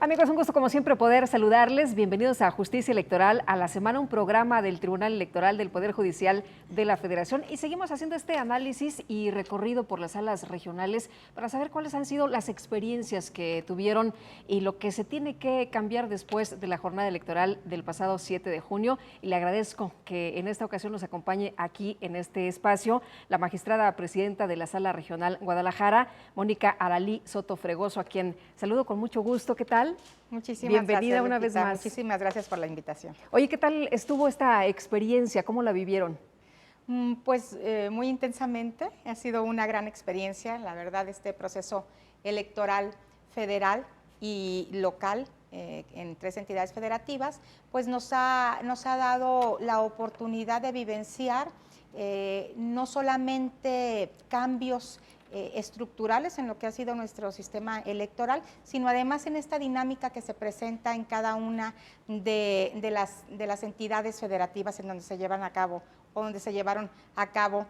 Amigos, un gusto como siempre poder saludarles. Bienvenidos a Justicia Electoral, a la semana, un programa del Tribunal Electoral del Poder Judicial de la Federación. Y seguimos haciendo este análisis y recorrido por las salas regionales para saber cuáles han sido las experiencias que tuvieron y lo que se tiene que cambiar después de la jornada electoral del pasado 7 de junio. Y le agradezco que en esta ocasión nos acompañe aquí en este espacio la magistrada presidenta de la Sala Regional Guadalajara, Mónica Aralí Soto Fregoso, a quien saludo con mucho gusto. ¿Qué tal? Muchísimas Bienvenida gracias, una Lupita. vez más. Muchísimas gracias por la invitación. Oye, ¿qué tal estuvo esta experiencia? ¿Cómo la vivieron? Pues muy intensamente, ha sido una gran experiencia, la verdad, este proceso electoral federal y local en 3 entidades federativas, pues nos ha dado la oportunidad de vivenciar no solamente cambios estructurales en lo que ha sido nuestro sistema electoral, sino además en esta dinámica que se presenta en cada una de las entidades federativas en donde se llevan a cabo o donde se llevaron a cabo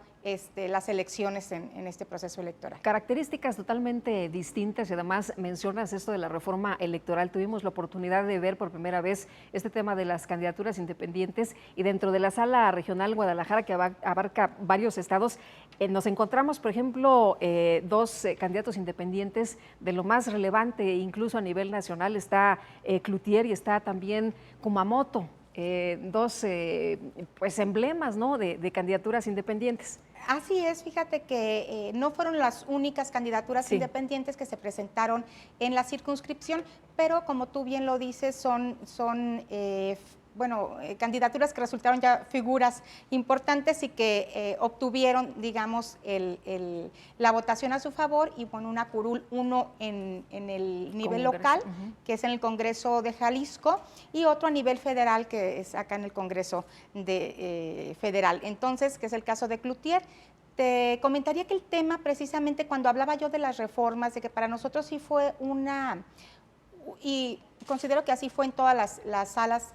las elecciones en este proceso electoral. Características totalmente distintas y además mencionas esto de la reforma electoral. Tuvimos la oportunidad de ver por primera vez este tema de las candidaturas independientes y dentro de la Sala Regional Guadalajara, que abarca varios estados, nos encontramos, por ejemplo, 2 candidatos independientes de lo más relevante, incluso a nivel nacional. Está Cloutier y está también Kumamoto. 2 pues emblemas, ¿no?, de candidaturas independientes. Así es, fíjate que no fueron las únicas candidaturas independientes que se presentaron en la circunscripción, pero como tú bien lo dices, son candidaturas que resultaron ya figuras importantes y que obtuvieron, digamos, la votación a su favor y bueno, una curul, uno en el nivel local, que es en el Congreso de Jalisco, y otro a nivel federal, que es acá en el Congreso federal. Entonces, que es el caso de Cloutier. Te comentaría que el tema, precisamente cuando hablaba yo de las reformas, de que para nosotros sí fue y considero que así fue en todas las salas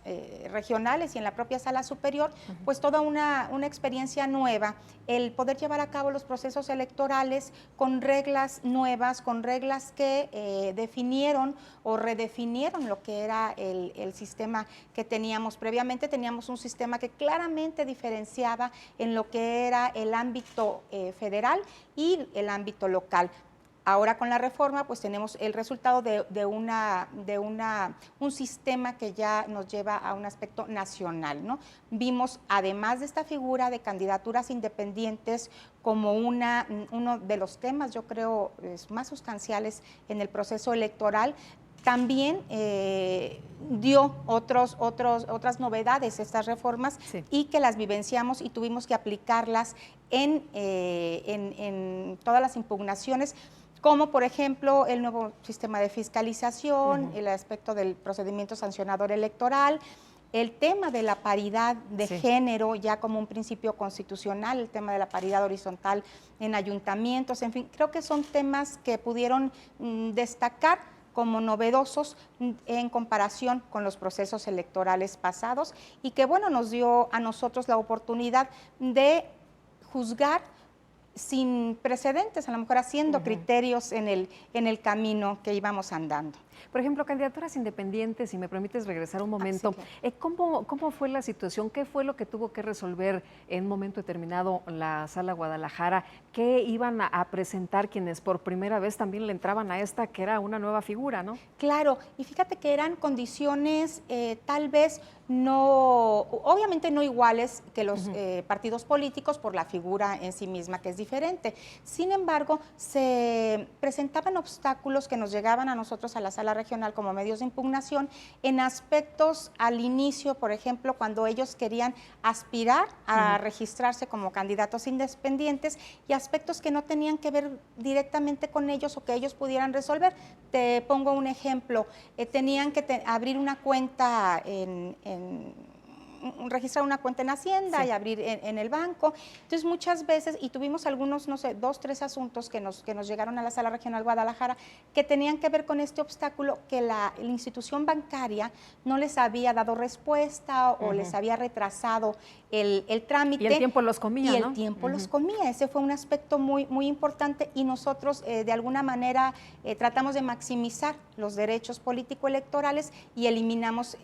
regionales y en la propia sala superior, pues toda una experiencia nueva, el poder llevar a cabo los procesos electorales con reglas nuevas, con reglas que definieron o redefinieron lo que era el sistema que teníamos previamente. Teníamos un sistema que claramente diferenciaba en lo que era el ámbito federal y el ámbito local. Ahora con la reforma pues tenemos el resultado de un sistema que ya nos lleva a un aspecto nacional, ¿no? Vimos, además de esta figura de candidaturas independientes como uno de los temas, yo creo, más sustanciales en el proceso electoral, también dio otras novedades estas reformas y que las vivenciamos y tuvimos que aplicarlas en todas las impugnaciones, como por ejemplo el nuevo sistema de fiscalización, el aspecto del procedimiento sancionador electoral, el tema de la paridad de género ya como un principio constitucional, el tema de la paridad horizontal en ayuntamientos, en fin, creo que son temas que pudieron destacar como novedosos en comparación con los procesos electorales pasados y que, bueno, nos dio a nosotros la oportunidad de juzgar sin precedentes, a lo mejor haciendo criterios en el camino que íbamos andando. Por ejemplo, candidaturas independientes, si me permites regresar un momento, ¿cómo fue la situación? ¿Qué fue lo que tuvo que resolver en un momento determinado la Sala Guadalajara? ¿Qué iban a presentar quienes por primera vez también le entraban a esta, que era una nueva figura, ¿no? Claro, y fíjate que eran condiciones tal vez no, obviamente no iguales que los partidos políticos por la figura en sí misma, que es diferente. Sin embargo, se presentaban obstáculos que nos llegaban a nosotros a la Sala Regional como medios de impugnación en aspectos al inicio, por ejemplo, cuando ellos querían aspirar a registrarse como candidatos independientes y aspectos que no tenían que ver directamente con ellos o que ellos pudieran resolver. Te pongo un ejemplo, tenían que abrir una cuenta registrar una cuenta en Hacienda y abrir en el banco. Entonces, muchas veces, y tuvimos algunos, no sé, 2, 3 asuntos que nos llegaron a la Sala Regional Guadalajara que tenían que ver con este obstáculo que la institución bancaria no les había dado respuesta o les había retrasado el trámite. Y el tiempo los comía, Y ¿no? el tiempo los comía. Ese fue un aspecto muy, muy importante y nosotros de alguna manera tratamos de maximizar los derechos político-electorales y eliminamos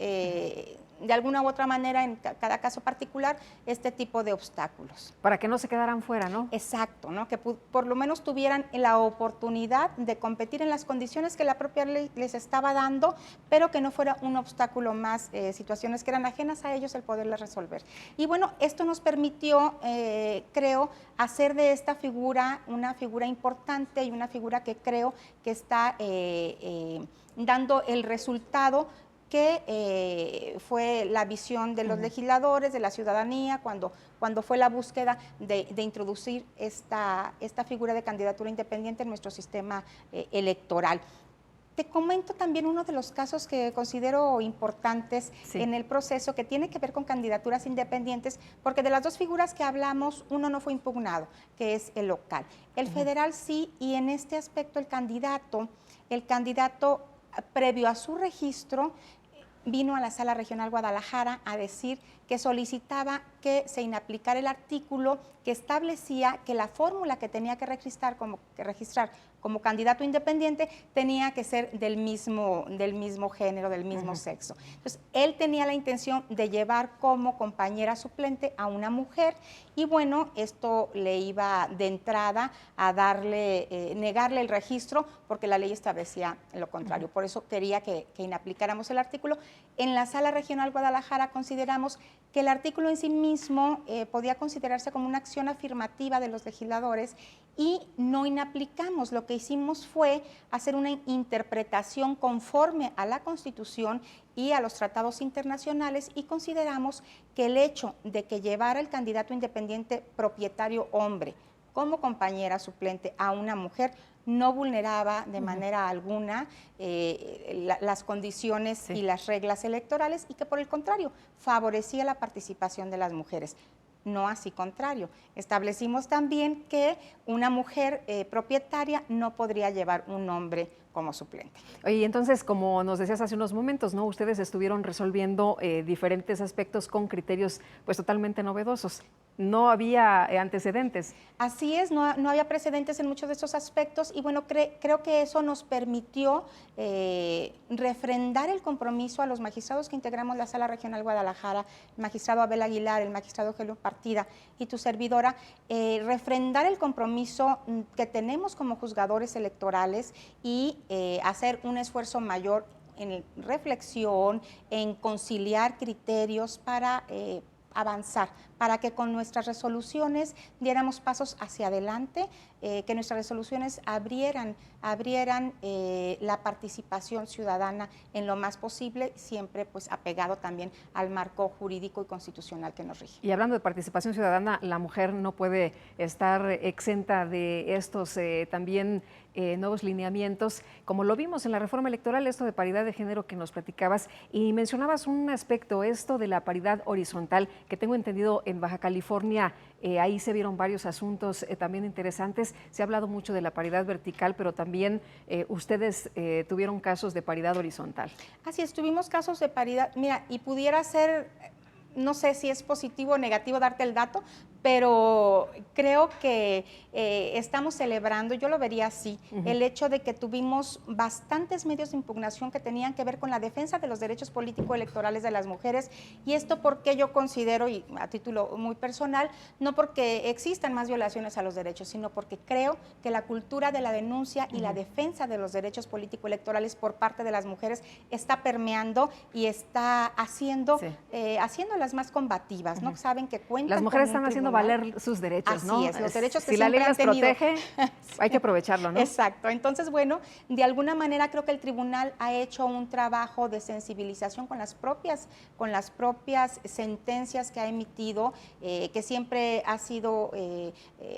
de alguna u otra manera en cada caso particular este tipo de obstáculos. Para que no se quedaran fuera, ¿no? Exacto, ¿no? Que por lo menos tuvieran la oportunidad de competir en las condiciones que la propia ley les estaba dando, pero que no fuera un obstáculo más, situaciones que eran ajenas a ellos el poderlas resolver. Y bueno, esto nos permitió, creo, hacer de esta figura una figura importante y una figura que creo que está dando el resultado que fue la visión de los legisladores, de la ciudadanía, cuando fue la búsqueda de introducir esta figura de candidatura independiente en nuestro sistema electoral. Te comento también uno de los casos que considero importantes en el proceso, que tiene que ver con candidaturas independientes, porque de las dos figuras que hablamos, uno no fue impugnado, que es el local. El federal sí, y en este aspecto el candidato previo a su registro, vino a la Sala Regional Guadalajara a decir que solicitaba que se inaplicara el artículo que establecía que la fórmula que tenía que registrar como candidato independiente tenía que ser del mismo género, del mismo sexo. Entonces, él tenía la intención de llevar como compañera suplente a una mujer y bueno, esto le iba de entrada a negarle el registro porque la ley establecía lo contrario. Por eso quería que inaplicáramos el artículo. En la Sala Regional Guadalajara consideramos que el artículo en sí mismo podía considerarse como una acción afirmativa de los legisladores y no inaplicamos. Lo que hicimos fue hacer una interpretación conforme a la Constitución y a los tratados internacionales y consideramos que el hecho de que llevara el candidato independiente propietario hombre como compañera suplente a una mujer no vulneraba de manera alguna las condiciones y las reglas electorales y que por el contrario favorecía la participación de las mujeres. No así contrario. Establecimos también que una mujer propietaria no podría llevar un hombre como suplente. Oye, entonces, como nos decías hace unos momentos, ¿no? Ustedes estuvieron resolviendo diferentes aspectos con criterios pues totalmente novedosos. No había antecedentes. Así es, no había precedentes en muchos de estos aspectos y bueno, creo que eso nos permitió refrendar el compromiso a los magistrados que integramos la Sala Regional Guadalajara, el magistrado Abel Aguilar, el magistrado Helio Partida y tu servidora, refrendar el compromiso que tenemos como juzgadores electorales y hacer un esfuerzo mayor en reflexión, en conciliar criterios para avanzar, para que con nuestras resoluciones diéramos pasos hacia adelante, que nuestras resoluciones abrieran la participación ciudadana en lo más posible, siempre pues apegado también al marco jurídico y constitucional que nos rige. Y hablando de participación ciudadana, la mujer no puede estar exenta de estos también nuevos lineamientos, como lo vimos en la reforma electoral, esto de paridad de género que nos platicabas, y mencionabas un aspecto, esto de la paridad horizontal, que tengo entendido en Baja California, ahí se vieron varios asuntos también interesantes. Se ha hablado mucho de la paridad vertical, pero también ustedes tuvieron casos de paridad horizontal. Así es, tuvimos casos de paridad, mira, y pudiera ser, no sé si es positivo o negativo darte el dato, pero creo que estamos celebrando, yo lo vería así, el hecho de que tuvimos bastantes medios de impugnación que tenían que ver con la defensa de los derechos político-electorales de las mujeres, y esto porque yo considero, y a título muy personal, no porque existan más violaciones a los derechos, sino porque creo que la cultura de la denuncia y la defensa de los derechos político-electorales por parte de las mujeres está permeando y está haciéndolas más combativas, ¿no? Saben que cuentan. Las mujeres están haciendo valer sus derechos, Así ¿no? es, los derechos que si la ley siempre las han tenido. protege, hay que aprovecharlo, ¿no? Exacto. Entonces, bueno, de alguna manera creo que el tribunal ha hecho un trabajo de sensibilización con las propias sentencias que ha emitido, que siempre ha sido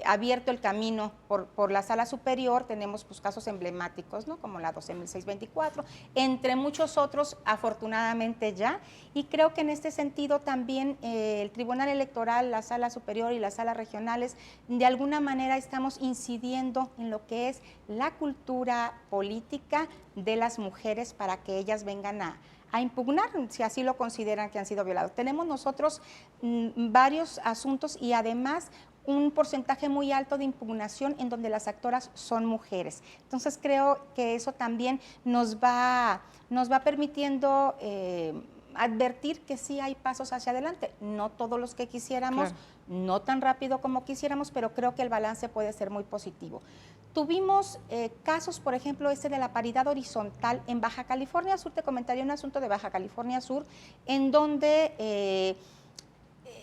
abierto el camino por la Sala Superior. Tenemos pues casos emblemáticos, ¿no? Como la 12.624, entre muchos otros, afortunadamente ya, y creo que en este sentido también el Tribunal Electoral, la Sala Superior y las salas regionales, de alguna manera estamos incidiendo en lo que es la cultura política de las mujeres para que ellas vengan a impugnar, si así lo consideran que han sido violados. Tenemos nosotros varios asuntos y además un porcentaje muy alto de impugnación en donde las actoras son mujeres. Entonces creo que eso también nos va permitiendo advertir que sí hay pasos hacia adelante, no todos los que quisiéramos, claro, no tan rápido como quisiéramos, pero creo que el balance puede ser muy positivo. Tuvimos casos, por ejemplo, este de la paridad horizontal en Baja California Sur. Te comentaría un asunto de Baja California Sur, en donde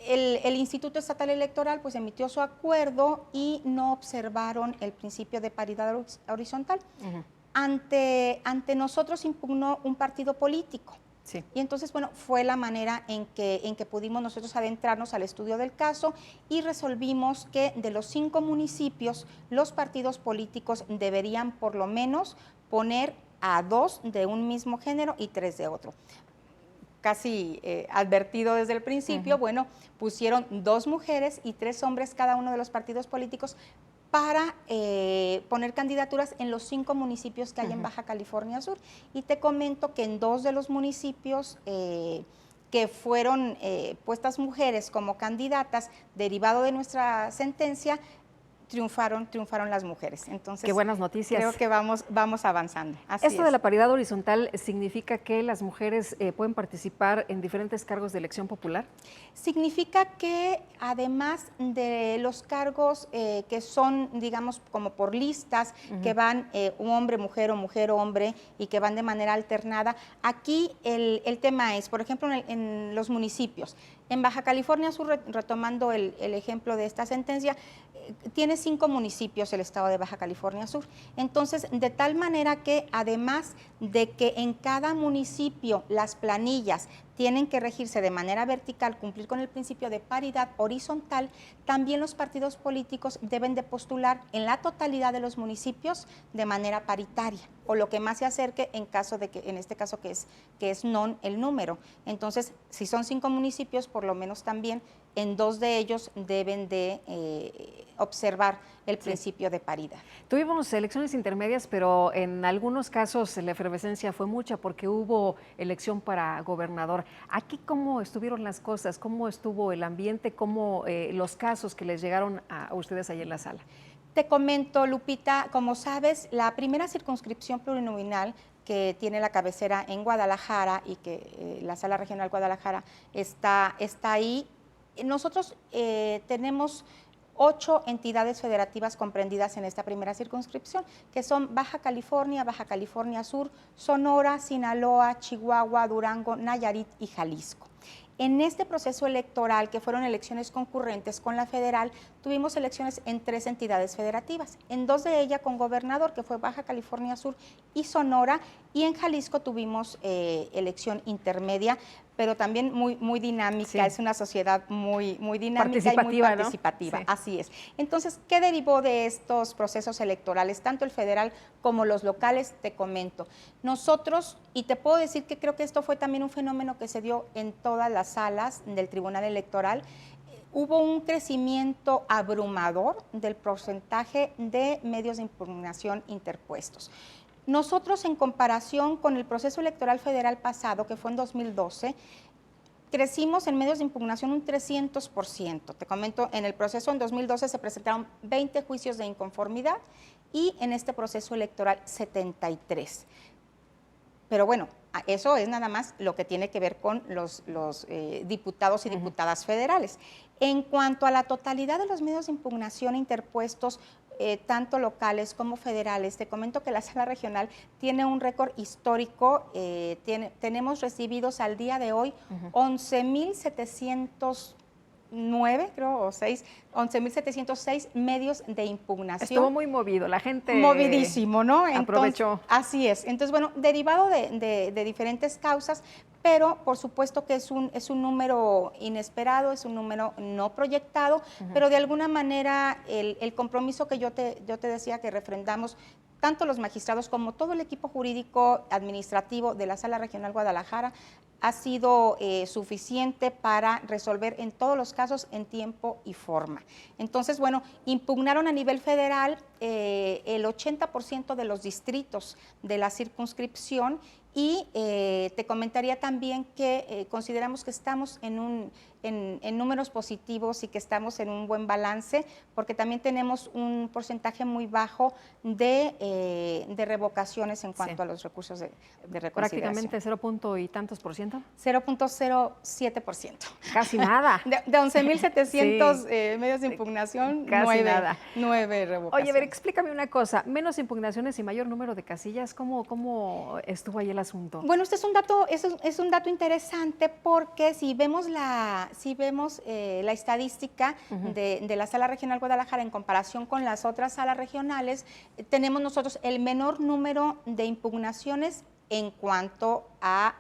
el Instituto Estatal Electoral pues emitió su acuerdo y no observaron el principio de paridad horizontal. Ante nosotros impugnó un partido político. Sí. Y entonces, bueno, fue la manera en que pudimos nosotros adentrarnos al estudio del caso y resolvimos que de los 5 municipios, los partidos políticos deberían por lo menos poner a 2 de un mismo género y 3 de otro. Casi advertido desde el principio, bueno, pusieron 2 mujeres y 3 hombres cada uno de los partidos políticos para poner candidaturas en los 5 municipios que hay en Baja California Sur. Y te comento que en 2 de los municipios que fueron puestas mujeres como candidatas, derivado de nuestra sentencia, triunfaron las mujeres. Entonces, qué buenas noticias. Creo que vamos avanzando. Así Esto de la paridad horizontal significa que las mujeres pueden participar en diferentes cargos de elección popular. Significa que además de los cargos que son, digamos, como por listas, que van un hombre, mujer o mujer, hombre, y que van de manera alternada, aquí el tema es, por ejemplo, en los municipios. En Baja California Sur, retomando el ejemplo de esta sentencia, tiene 5 municipios el estado de Baja California Sur. Entonces, de tal manera que además de que en cada municipio las planillas tienen que regirse de manera vertical, cumplir con el principio de paridad horizontal, también los partidos políticos deben de postular en la totalidad de los municipios de manera paritaria, o lo que más se acerque en caso de que, en este caso que es non el número. Entonces, si son 5 municipios, por lo menos también en 2 de ellos deben de observar el principio de paridad. Tuvimos elecciones intermedias, pero en algunos casos la efervescencia fue mucha porque hubo elección para gobernador. Aquí, ¿cómo estuvieron las cosas? ¿Cómo estuvo el ambiente? ¿Cómo los casos que les llegaron a ustedes ahí en la sala? Te comento, Lupita, como sabes, la primera circunscripción plurinominal que tiene la cabecera en Guadalajara y que la Sala Regional Guadalajara está ahí. Nosotros tenemos 8 entidades federativas comprendidas en esta primera circunscripción, que son Baja California Sur, Sonora, Sinaloa, Chihuahua, Durango, Nayarit y Jalisco. En este proceso electoral, que fueron elecciones concurrentes con la federal, tuvimos elecciones en 3 entidades federativas, en 2 de ellas con gobernador, que fue Baja California Sur y Sonora, y en Jalisco tuvimos elección intermedia, pero también muy dinámica. Sí. Es una sociedad muy dinámica y muy participativa, ¿no? Sí. Así es. Entonces, ¿qué derivó de estos procesos electorales, tanto el federal como los locales? Te comento. Nosotros, y te puedo decir que creo que esto fue también un fenómeno que se dio en todas las salas del Tribunal Electoral, hubo un crecimiento abrumador del porcentaje de medios de impugnación interpuestos. Nosotros, en comparación con el proceso electoral federal pasado, que fue en 2012, crecimos en medios de impugnación un 300%. Te comento, en el proceso en 2012 se presentaron 20 juicios de inconformidad y en este proceso electoral 73. Pero bueno, eso es nada más lo que tiene que ver con los diputados y diputadas federales. En cuanto a la totalidad de los medios de impugnación interpuestos, tanto locales como federales, te comento que la Sala Regional tiene un récord histórico. Tenemos recibidos al día de hoy 11,700 9, creo, o 6, 11.706 medios de impugnación. Estuvo muy movido, la gente movidísimo, ¿no? Aprovechó. Así es. Entonces, bueno, derivado de diferentes causas, pero por supuesto que es un número inesperado, es un número no proyectado, pero de alguna manera el compromiso que yo te decía que refrendamos tanto los magistrados como todo el equipo jurídico administrativo de la Sala Regional Guadalajara ha sido suficiente para resolver en todos los casos en tiempo y forma. Entonces, bueno, impugnaron a nivel federal el 80% de los distritos de la circunscripción y te comentaría también que consideramos que estamos en números positivos y que estamos en un buen balance, porque también tenemos un porcentaje muy bajo de revocaciones en cuanto a los recursos de reconsideración. Prácticamente 0. ¿Y tantos por ciento? 0.07%. Casi nada. De 11.700 medios de impugnación, casi nada. 9 revocaciones. Oye, a ver, explícame una cosa, menos impugnaciones y mayor número de casillas, ¿cómo estuvo ahí el asunto? Bueno, este es un dato interesante porque si vemos la estadística de la Sala Regional Guadalajara en comparación con las otras salas regionales, tenemos nosotros el menor número de impugnaciones en cuanto a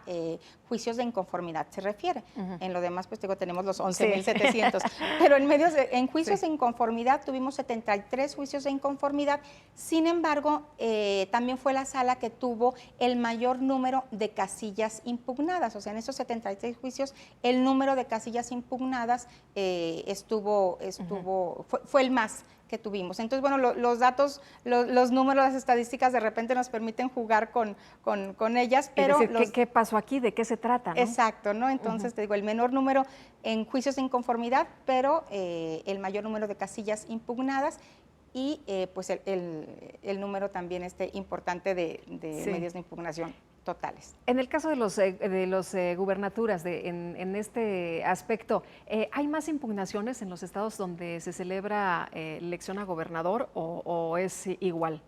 juicios de inconformidad se refiere. En lo demás, pues digo, tenemos los 11.700. Sí. Pero en juicios de inconformidad tuvimos 73 juicios de inconformidad. Sin embargo, también fue la sala que tuvo el mayor número de casillas impugnadas. O sea, en esos 73 juicios, el número de casillas impugnadas fue el más que tuvimos. Entonces, bueno, los datos, los números, las estadísticas de repente nos permiten jugar con ellas, pero... Es decir, ¿qué pasó aquí? ¿De qué se trata? ¿No? Exacto, ¿no? Entonces, te digo, el menor número en juicios de inconformidad, pero el mayor número de casillas impugnadas y pues el número también importante de medios de impugnación totales. En el caso de los gubernaturas, en este aspecto, ¿hay más impugnaciones en los estados donde se celebra elección a gobernador o es igual?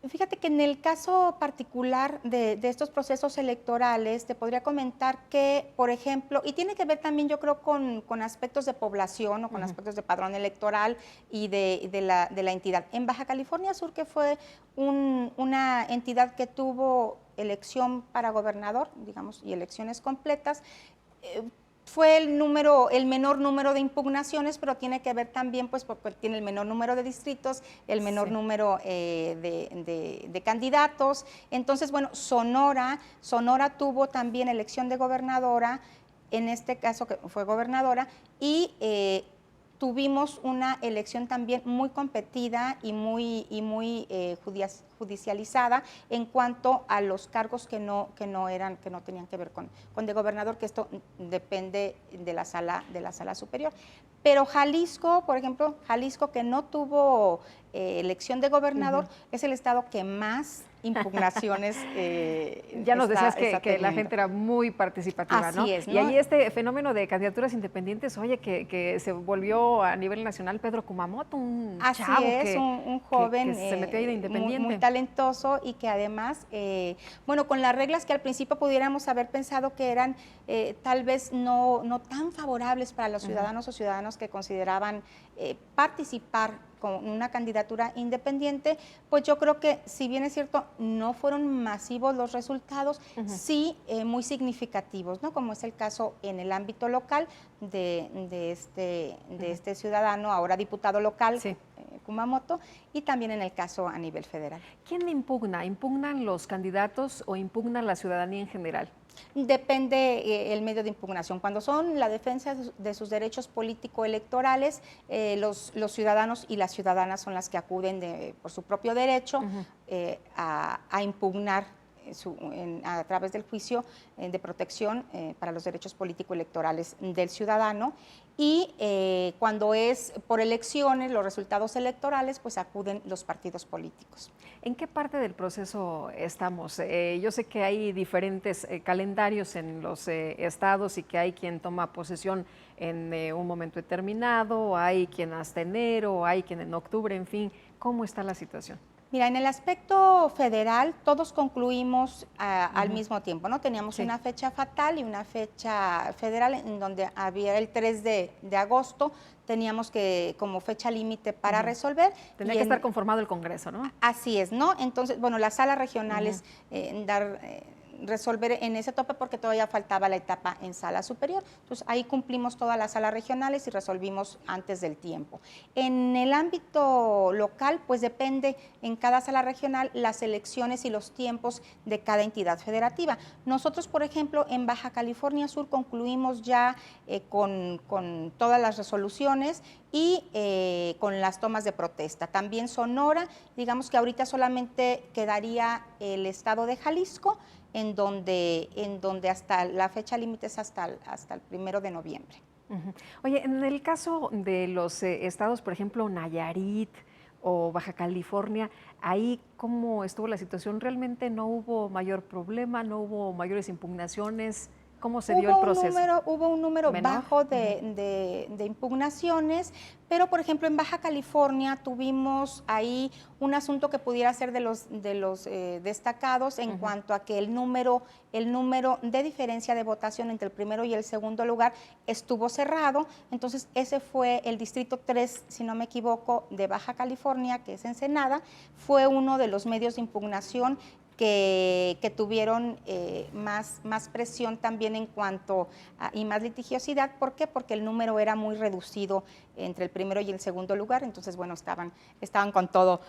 Fíjate que en el caso particular de estos procesos electorales, te podría comentar que, por ejemplo, y tiene que ver también yo creo con aspectos de población o con aspectos de padrón electoral y de la entidad. En Baja California Sur, que fue una entidad que tuvo elección para gobernador, digamos, y elecciones completas, fue el menor número de impugnaciones, pero tiene que ver también, pues, porque tiene el menor número de distritos, el menor número de candidatos. Entonces, bueno, Sonora tuvo también elección de gobernadora, en este caso que fue gobernadora, y tuvimos una elección también muy competida y muy judicializada en cuanto a los cargos que no tenían que ver con de gobernador, que esto depende de la sala superior. Pero Jalisco, por ejemplo, Jalisco que no tuvo elección de gobernador, es el estado que más impugnaciones ya nos decías que la gente era muy participativa, así ¿no? es, ¿no? Y ahí este fenómeno de candidaturas independientes, oye, que se volvió a nivel nacional Pedro Kumamoto, un chavo un joven que se metió ahí de independiente. Muy talentoso y que además, bueno, con las reglas que al principio pudiéramos haber pensado que eran tal vez no tan favorables para los ciudadanos o ciudadanos que consideraban participar con una candidatura independiente, pues yo creo que, si bien es cierto, no fueron masivos los resultados, sí muy significativos, ¿no? Como es el caso en el ámbito local de este ciudadano, ahora diputado local, Kumamoto, y también en el caso a nivel federal. ¿Quién impugna? ¿Impugnan los candidatos o impugna la ciudadanía en general? Depende el medio de impugnación. Cuando son la defensa de sus derechos político-electorales, los ciudadanos y las ciudadanas son las que acuden por su propio derecho a impugnar a través del juicio de protección para los derechos político-electorales del ciudadano. Y cuando es por elecciones, los resultados electorales, pues acuden los partidos políticos. ¿En qué parte del proceso estamos? Yo sé que hay diferentes calendarios en los estados y que hay quien toma posesión en un momento determinado, hay quien hasta enero, hay quien en octubre, en fin. ¿Cómo está la situación? Mira, en el aspecto federal, todos concluimos al mismo tiempo, ¿no? Teníamos una fecha fatal y una fecha federal en donde había el 3 de agosto, teníamos que como fecha límite para resolver. Tenía que estar conformado el Congreso, ¿no? Así es, ¿no? Entonces, bueno, las salas regionales resolver en ese tope porque todavía faltaba la etapa en sala superior. Entonces, ahí cumplimos todas las salas regionales y resolvimos antes del tiempo. En el ámbito local, pues depende en cada sala regional las elecciones y los tiempos de cada entidad federativa. Nosotros, por ejemplo, en Baja California Sur concluimos ya con todas las resoluciones y con las tomas de protesta. También Sonora, digamos que ahorita solamente quedaría el estado de Jalisco, en donde hasta la fecha límite es hasta el 1 de noviembre. Oye, en el caso de los estados, por ejemplo, Nayarit o Baja California, ahí ¿cómo estuvo la situación? ¿Realmente no hubo mayor problema, no hubo mayores impugnaciones? ¿Cómo se dio el proceso? Hubo un número bajo de impugnaciones, pero por ejemplo en Baja California tuvimos ahí un asunto que pudiera ser de los destacados en cuanto a que el número de diferencia de votación entre el primero y el segundo lugar estuvo cerrado. Entonces ese fue el distrito 3, si no me equivoco, de Baja California, que es Ensenada, fue uno de los medios de impugnación que tuvieron más presión también en cuanto y más litigiosidad. ¿Por qué? Porque el número era muy reducido entre el primero y el segundo lugar, entonces, bueno, estaban con todo,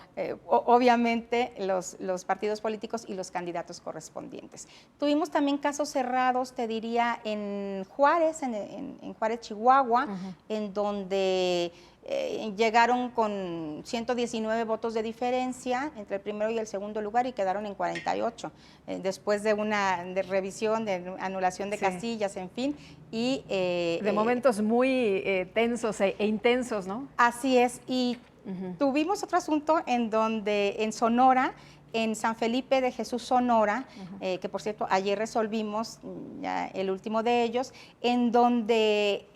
obviamente, los partidos políticos y los candidatos correspondientes. Tuvimos también casos cerrados, te diría, en Juárez, en Juárez, Chihuahua, en donde llegaron con 119 votos de diferencia entre el primero y el segundo lugar y quedaron en 48, después de una revisión, de anulación de casillas, en fin. Y, de momentos muy tensos e intensos, ¿no? Así es, y tuvimos otro asunto en donde en Sonora, en San Felipe de Jesús, Sonora, que por cierto ayer resolvimos ya el último de ellos, en donde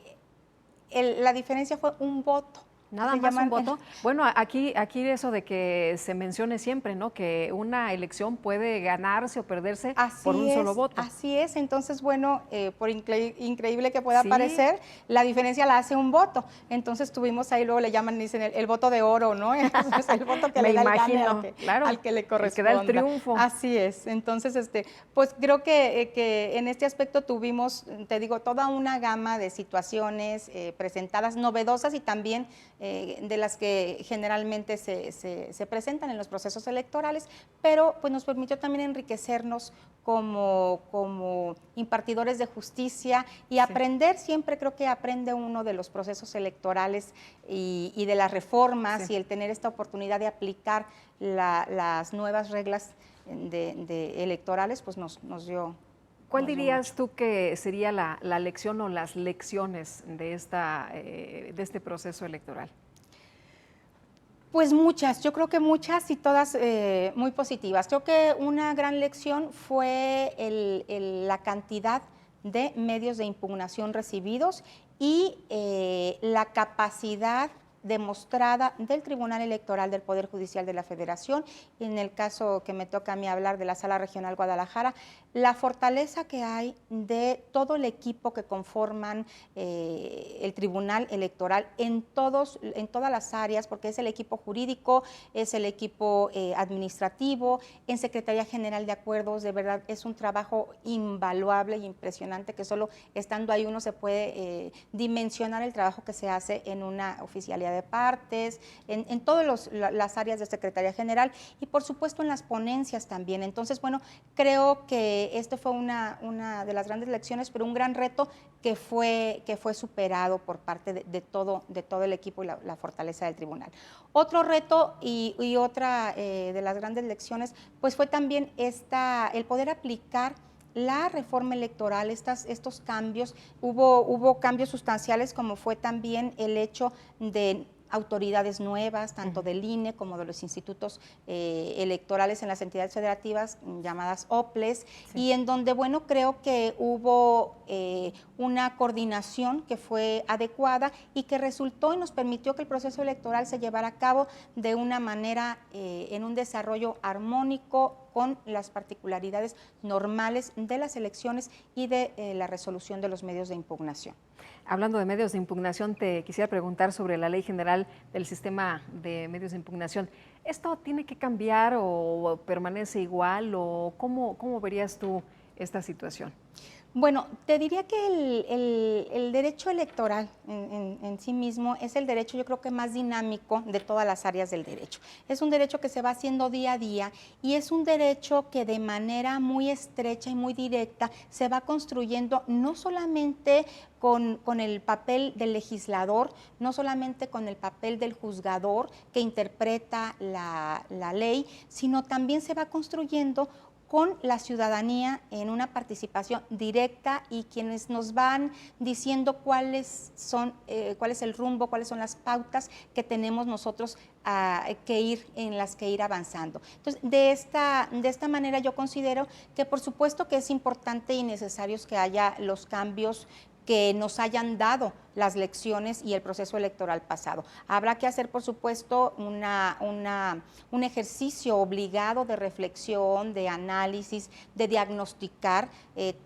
la diferencia fue un voto. Nada más un voto. Bueno, aquí eso de que se mencione siempre, ¿no? Que una elección puede ganarse o perderse por un solo voto. Así es, entonces, bueno, por increíble que pueda parecer, la diferencia la hace un voto. Entonces tuvimos ahí, luego le llaman, dicen el voto de oro, ¿no? Entonces, el voto que le da el gane al que le corresponda. El que da el triunfo. Así es, entonces, pues creo que en este aspecto tuvimos, te digo, toda una gama de situaciones presentadas, novedosas y también de las que generalmente se presentan en los procesos electorales, pero pues nos permitió también enriquecernos como impartidores de justicia y aprender. Siempre creo que aprende uno de los procesos electorales y de las reformas, y el tener esta oportunidad de aplicar las nuevas reglas electorales, pues nos dio. ¿Cuál dirías tú que sería la lección o las lecciones de este proceso electoral? Pues muchas, yo creo que muchas y todas muy positivas. Creo que una gran lección fue la cantidad de medios de impugnación recibidos y la capacidad demostrada del Tribunal Electoral del Poder Judicial de la Federación, y en el caso que me toca a mí hablar de la Sala Regional Guadalajara, la fortaleza que hay de todo el equipo que conforman el Tribunal Electoral en todas las áreas, porque es el equipo jurídico, es el equipo administrativo, en Secretaría General de Acuerdos. De verdad es un trabajo invaluable e impresionante que solo estando ahí uno se puede dimensionar el trabajo que se hace en una oficialía de partes, en todas las áreas de Secretaría General y por supuesto en las ponencias también. Entonces, bueno, creo que esto fue una de las grandes lecciones, pero un gran reto que fue superado por parte de todo el equipo y la fortaleza del tribunal. Otro reto y otra de las grandes lecciones, pues fue también el poder aplicar la reforma electoral, estos cambios. Hubo cambios sustanciales, como fue también el hecho de autoridades nuevas, tanto del INE como de los institutos electorales en las entidades federativas llamadas OPLES, y en donde, bueno, creo que hubo una coordinación que fue adecuada y que resultó y nos permitió que el proceso electoral se llevara a cabo de una manera, en un desarrollo armónico, con las particularidades normales de las elecciones y de la resolución de los medios de impugnación. Hablando de medios de impugnación, te quisiera preguntar sobre la Ley General del Sistema de Medios de Impugnación. ¿Esto tiene que cambiar o permanece igual o cómo verías tú esta situación? Bueno, te diría que el derecho electoral en sí mismo es el derecho, yo creo que más dinámico de todas las áreas del derecho. Es un derecho que se va haciendo día a día y es un derecho que de manera muy estrecha y muy directa se va construyendo no solamente con el papel del legislador, no solamente con el papel del juzgador que interpreta la ley, sino también se va construyendo con la ciudadanía en una participación directa y quienes nos van diciendo cuál es el rumbo, cuáles son las pautas que tenemos nosotros en las que ir avanzando. Entonces, de esta manera yo considero que por supuesto que es importante y necesario que haya los cambios que nos hayan dado las lecciones y el proceso electoral pasado. Habrá que hacer, por supuesto, un ejercicio obligado de reflexión, de análisis, de diagnosticar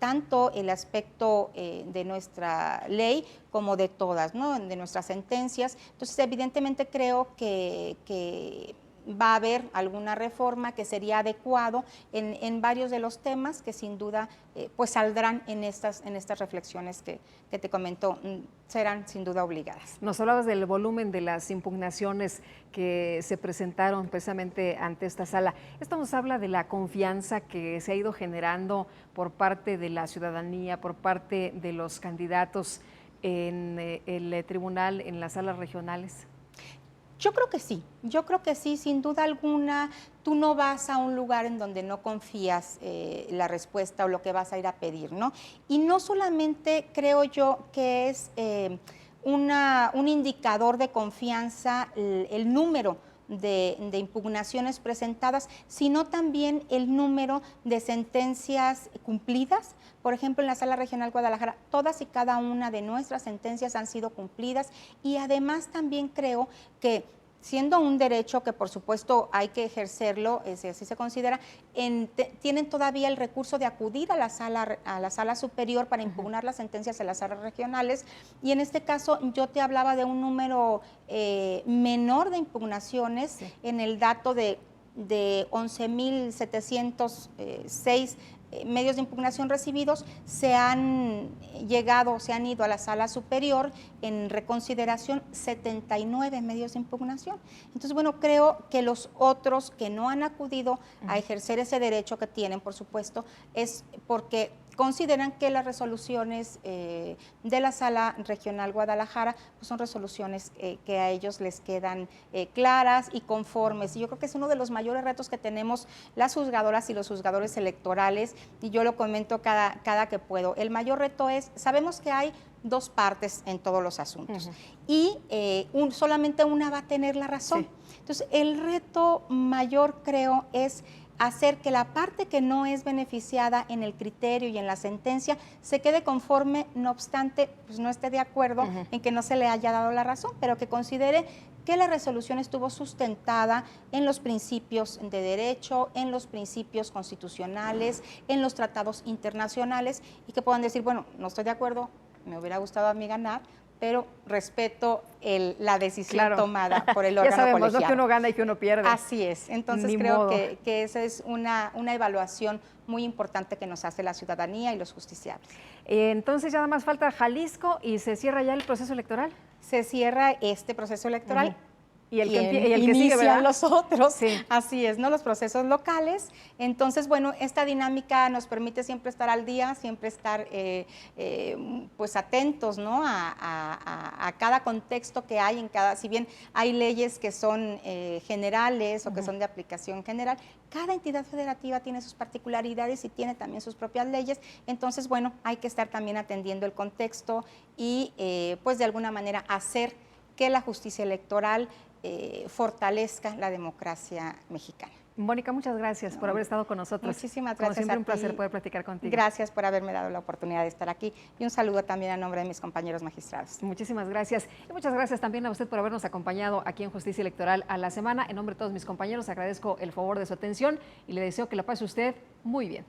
tanto el aspecto de nuestra ley como de todas, ¿no? De nuestras sentencias. Entonces, evidentemente creo que va a haber alguna reforma que sería adecuado en varios de los temas que sin duda pues saldrán en estas reflexiones que te comento, serán sin duda obligadas. Nos hablabas del volumen de las impugnaciones que se presentaron precisamente ante esta sala. Esto nos habla de la confianza que se ha ido generando por parte de la ciudadanía, por parte de los candidatos en el tribunal, en las salas regionales. Yo creo que sí, sin duda alguna. Tú no vas a un lugar en donde no confías la respuesta o lo que vas a ir a pedir, ¿no? Y no solamente creo yo que es un indicador de confianza el número de impugnaciones presentadas, sino también el número de sentencias cumplidas. Por ejemplo, en la Sala Regional Guadalajara, todas y cada una de nuestras sentencias han sido cumplidas y además también creo que siendo un derecho que por supuesto hay que ejercerlo, así se considera, tienen todavía el recurso de acudir a la sala superior para impugnar las sentencias de las salas regionales, y en este caso yo te hablaba de un número menor de impugnaciones, en el dato de 11.706 medios de impugnación recibidos, se han ido a la sala superior en reconsideración 79 medios de impugnación. Entonces, bueno, creo que los otros que no han acudido a ejercer ese derecho que tienen, por supuesto, es porque consideran que las resoluciones de la Sala Regional Guadalajara pues son resoluciones que a ellos les quedan claras y conformes. Y yo creo que es uno de los mayores retos que tenemos las juzgadoras y los juzgadores electorales, y yo lo comento cada que puedo. El mayor reto es, sabemos que hay dos partes en todos los asuntos y solamente una va a tener la razón. Sí. Entonces, el reto mayor, creo, es hacer que la parte que no es beneficiada en el criterio y en la sentencia se quede conforme, no obstante, pues no esté de acuerdo en que no se le haya dado la razón, pero que considere que la resolución estuvo sustentada en los principios de derecho, en los principios constitucionales, en los tratados internacionales, y que puedan decir, bueno, no estoy de acuerdo, me hubiera gustado a mí ganar, pero respeto la decisión tomada por el órgano ya sabemos, colegiado. ¿No? Que uno gana y que uno pierde. Así es. Entonces creo que esa es una evaluación muy importante que nos hace la ciudadanía y los justiciables. Entonces ya nada más falta Jalisco y se cierra ya el proceso electoral. Se cierra este proceso electoral. Y el que inician sigue, ¿verdad? los otros, sí. Así es, ¿no? Los procesos locales. Entonces, bueno, esta dinámica nos permite siempre estar al día, siempre estar pues atentos, ¿no? A cada contexto que hay si bien hay leyes que son generales o que son de aplicación general, cada entidad federativa tiene sus particularidades y tiene también sus propias leyes. Entonces, bueno, hay que estar también atendiendo el contexto y pues de alguna manera hacer que la justicia electoral fortalezca la democracia mexicana. Mónica, muchas gracias por haber estado con nosotros. Muchísimas Como gracias. siempre, un placer poder platicar contigo. Gracias por haberme dado la oportunidad de estar aquí y un saludo también a nombre de mis compañeros magistrados. Muchísimas gracias. Y muchas gracias también a usted por habernos acompañado aquí en Justicia Electoral a la Semana. En nombre de todos mis compañeros, agradezco el favor de su atención y le deseo que la pase usted muy bien.